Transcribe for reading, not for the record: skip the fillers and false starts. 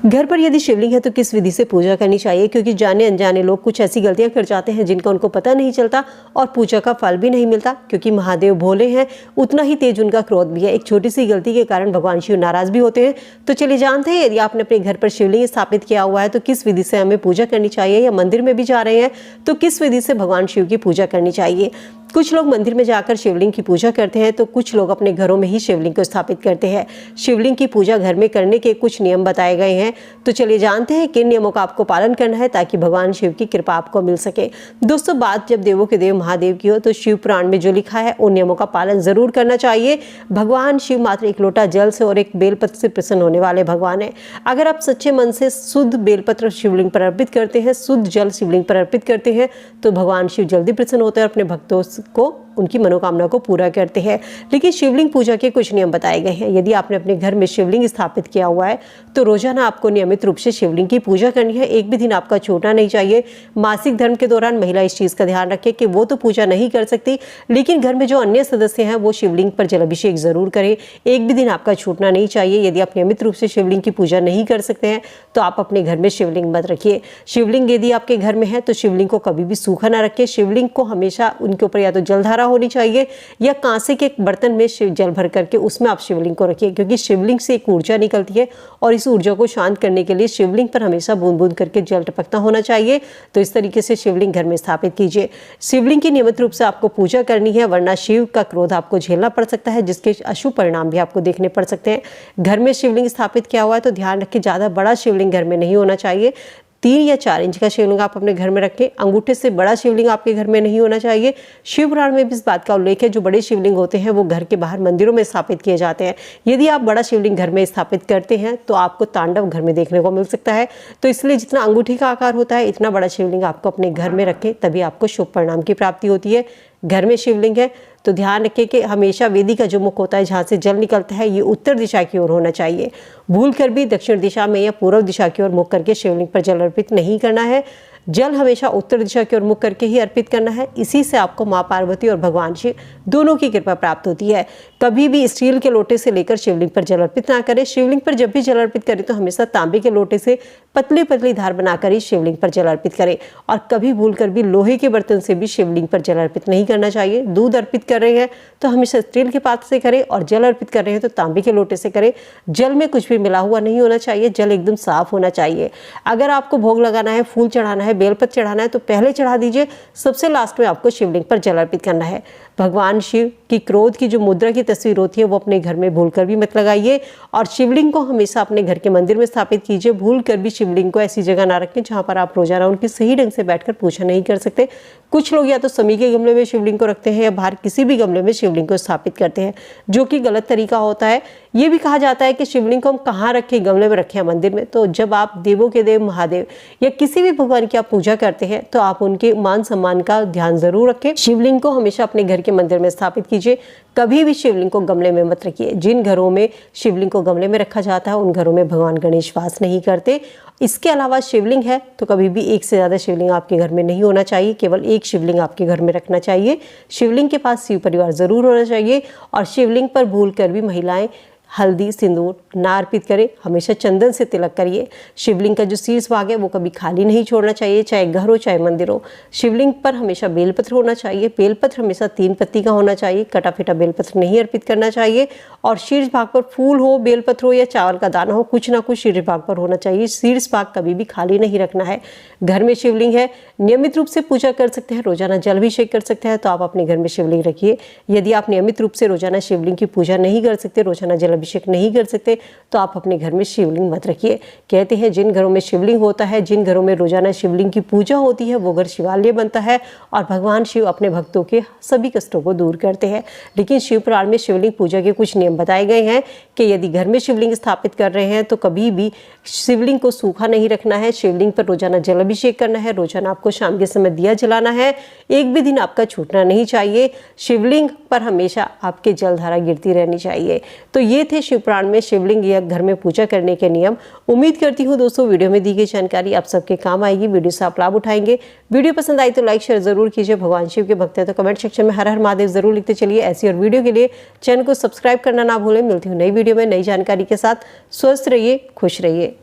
घर पर यदि शिवलिंग है तो किस विधि से पूजा करनी चाहिए, क्योंकि जाने अनजाने लोग कुछ ऐसी गलतियां कर जाते हैं जिनका उनको पता नहीं चलता और पूजा का फल भी नहीं मिलता। क्योंकि महादेव भोले हैं, उतना ही तेज उनका क्रोध भी है। एक छोटी सी गलती के कारण भगवान शिव नाराज भी होते हैं। तो चलिए जानते हैं, यदि आपने अपने घर पर शिवलिंग स्थापित किया हुआ है तो किस विधि से हमें पूजा करनी चाहिए, या मंदिर में भी जा रहे हैं तो किस विधि से भगवान शिव की पूजा करनी चाहिए। कुछ लोग मंदिर में जाकर शिवलिंग की पूजा करते हैं तो कुछ लोग अपने घरों में ही शिवलिंग को स्थापित करते हैं। शिवलिंग की पूजा घर में करने के कुछ नियम बताए गए हैं, तो चलिए जानते हैं किन नियमों का आपको पालन करना है ताकि भगवान शिव की कृपा आपको मिल सके। दोस्तों, बात जब देवों के देव महादेव की हो तो शिव पुराण में जो लिखा है उन नियमों का पालन जरूर करना चाहिए। भगवान शिव मात्र एक लोटा जल से और एक बेलपत्र से प्रसन्न होने वाले भगवान है। अगर आप सच्चे मन से शुद्ध बेलपत्र शिवलिंग पर अर्पित करते हैं, शुद्ध जल शिवलिंग पर अर्पित करते हैं तो भगवान शिव जल्दी प्रसन्न होते हैं और अपने भक्तों को उनकी मनोकामना को पूरा करते हैं। लेकिन शिवलिंग पूजा के कुछ नियम बताए गए हैं। यदि आपने अपने घर में शिवलिंग स्थापित किया हुआ है तो रोजाना आपको नियमित रूप से शिवलिंग की पूजा करनी है। एक भी दिन आपका छूटना नहीं चाहिए। मासिक धर्म के दौरान महिला इस चीज का ध्यान रखे कि वो तो पूजा नहीं कर सकती, लेकिन घर में जो अन्य सदस्य हैं वो शिवलिंग पर जलाभिषेक जरूर करें। एक भी दिन आपका छूटना नहीं चाहिए। यदि आप नियमित रूप से शिवलिंग की पूजा नहीं कर सकते हैं तो आप अपने घर में शिवलिंग मत रखिए। शिवलिंग यदि आपके घर में है तो शिवलिंग को कभी भी सूखा ना रखें। शिवलिंग को हमेशा उनके ऊपर या तो जलधारा होनी चाहिए या कांसे के बर्तन में शिव जल भर करके उसमें आप शिवलिंग को रखिए, क्योंकि शिवलिंग से एक ऊर्जा निकलती है और इस ऊर्जा को शांत करने के लिए शिवलिंग पर हमेशा बूंद बूंद करके जल टपकता होना चाहिए। तो इस तरीके से शिवलिंग घर में स्थापित कीजिए। शिवलिंग की नियमित रूप से आपको पूजा करनी है, वरना शिव का क्रोध आपको झेलना पड़ सकता है, जिसके अशुभ परिणाम भी आपको देखने पड़ सकते हैं। घर में शिवलिंग स्थापित किया हुआ है तो ध्यान रखें, ज्यादा बड़ा शिवलिंग घर में नहीं होना चाहिए। 3 या 4 इंच का शिवलिंग आप अपने घर में रखें। अंगूठे से बड़ा शिवलिंग आपके घर में नहीं होना चाहिए। शिव पुराण में भी इस बात का उल्लेख है, जो बड़े शिवलिंग होते हैं वो घर के बाहर मंदिरों में स्थापित किए जाते हैं। यदि आप बड़ा शिवलिंग घर में स्थापित करते हैं तो आपको तांडव घर में देखने को मिल सकता है। तो इसलिए जितना अंगूठी का आकार होता है इतना बड़ा शिवलिंग आपको अपने घर में रखें, तभी आपको शुभ परिणाम की प्राप्ति होती है। घर में शिवलिंग है तो ध्यान रखें कि हमेशा वेदी का जो मुख होता है, जहाँ से जल निकलता है, ये उत्तर दिशा की ओर होना चाहिए। भूल कर भी दक्षिण दिशा में या पूर्व दिशा की ओर मुख करके शिवलिंग पर जल अर्पित नहीं करना है। जल हमेशा उत्तर दिशा की ओर मुख करके ही अर्पित करना है। इसी से आपको माँ पार्वती और भगवान शिव दोनों की कृपा प्राप्त होती है। कभी भी स्टील के लोटे से लेकर शिवलिंग पर जल अर्पित ना करें। शिवलिंग पर जब भी जल अर्पित करें तो हमेशा तांबे के लोटे से पतली पतली धार बनाकर ही शिवलिंग पर जल अर्पित करें। और कभी भूल कर भी लोहे के बर्तन से भी शिवलिंग पर जल अर्पित नहीं करना चाहिए। दूध अर्पित कर रहे हैं तो हमेशा स्टील के पात्र से करें, और जल अर्पित कर रहे हैं तो तांबे के लोटे से करें। जल में कुछ भी मिला हुआ नहीं होना चाहिए। जल एकदम साफ होना चाहिए। अगर आपको भोग लगाना है, फूल चढ़ाना है, बेलपत्र चढ़ाना है तो पहले चढ़ा दीजिए। सबसे लास्ट में आपको शिवलिंग पर जल अर्पित करना है। भगवान शिव की क्रोध की जो मुद्रा की तस्वीर होती है वो अपने घर में भूलकर भी मत लगाइए। और शिवलिंग को हमेशा अपने घर के मंदिर में स्थापित कीजिए। भूलकर भी शिवलिंग को ऐसी जगह ना रखें जहां पर आप रोजाना उनकी सही ढंग से बैठकर पूजा नहीं कर सकते। कुछ लोग या तो समी के गमले में शिवलिंग को रखते हैं या बाहर किसी भी गमले में शिवलिंग को स्थापित करते हैं, जो कि गलत तरीका होता है। ये भी कहा जाता है कि शिवलिंग को हम कहाँ रखें, गमले में रखें या मंदिर में। तो जब आप देवों के देव महादेव या किसी भी भगवान की आप पूजा करते हैं तो आप उनके मान सम्मान का ध्यान जरूर रखें। शिवलिंग को हमेशा अपने घर के मंदिर में स्थापित कीजिए। कभी भी शिवलिंग को गमले में मत रखिए। जिन घरों में शिवलिंग को गमले में रखा जाता है उन घरों में भगवान गणेश वास नहीं करते। इसके अलावा शिवलिंग है तो कभी भी एक से ज्यादा शिवलिंग आपके घर में नहीं होना चाहिए। केवल एक शिवलिंग आपके घर में रखना चाहिए। शिवलिंग के पास शिव परिवार जरूर होना चाहिए। और शिवलिंग पर भूल कर भी महिलाएं हल्दी सिंदूर ना अर्पित करें। हमेशा चंदन से तिलक करिए। शिवलिंग का जो शीर्ष भाग है वो कभी खाली नहीं छोड़ना चाहिए, चाहे घर हो चाहे मंदिर हो। शिवलिंग पर हमेशा बेलपत्र होना चाहिए। बेलपत्र हमेशा 3 पत्ती का होना चाहिए। कटा फिटा बेलपत्र नहीं अर्पित करना चाहिए। और शीर्ष भाग पर फूल हो, बेलपत्र हो या चावल का दाना हो, कुछ ना कुछ शीर्ष भाग पर होना चाहिए। शीर्ष भाग कभी भी खाली नहीं रखना है। घर में शिवलिंग है, नियमित रूप से पूजा कर सकते हैं, रोजाना जलाभिषेक कर सकते हैं, तो आप अपने घर में शिवलिंग रखिए। यदि आप नियमित रूप से रोजाना शिवलिंग की पूजा नहीं कर सकते, रोजाना जलाभिषेक नहीं कर सकते, तो आप अपने घर में शिवलिंग मत रखिए। कहते हैं जिन घरों में शिवलिंग होता है, जिन घरों में रोजाना शिवलिंग की पूजा होती है, वो घर शिवालय बनता है और भगवान शिव अपने भक्तों के सभी कष्टों को दूर करते हैं। लेकिन शिव पुराण में शिवलिंग पूजा के कुछ नियम बताए गए हैं कि यदि घर में शिवलिंग स्थापित कर रहे हैं तो कभी भी शिवलिंग को सूखा नहीं रखना है। शिवलिंग पर रोजाना जलाभिषेक करना है। रोजाना आपको शाम के समय दिया जलाना है। एक भी दिन आपका छूटना नहीं चाहिए। शिवलिंग पर हमेशा आपके जलधारा गिरती रहनी चाहिए। तो ये थे शिव पुराण में शिवलिंग या घर में पूजा करने के नियम। उम्मीद करती हूँ दोस्तों वीडियो में दी गई जानकारी आप सबके काम आएगी। वीडियो से आप लाभ उठाएंगे। वीडियो पसंद आई तो लाइक शेयर जरूर कीजिए। भगवान शिव के भक्त हैं तो कमेंट सेक्शन में हर हर महादेव जरूर लिखते चलिए। ऐसी और वीडियो के लिए चैनल को सब्सक्राइब करना ना भूलें। मिलती हूँ नई वीडियो में नई जानकारी के साथ। स्वस्थ रहिए, खुश रहिए।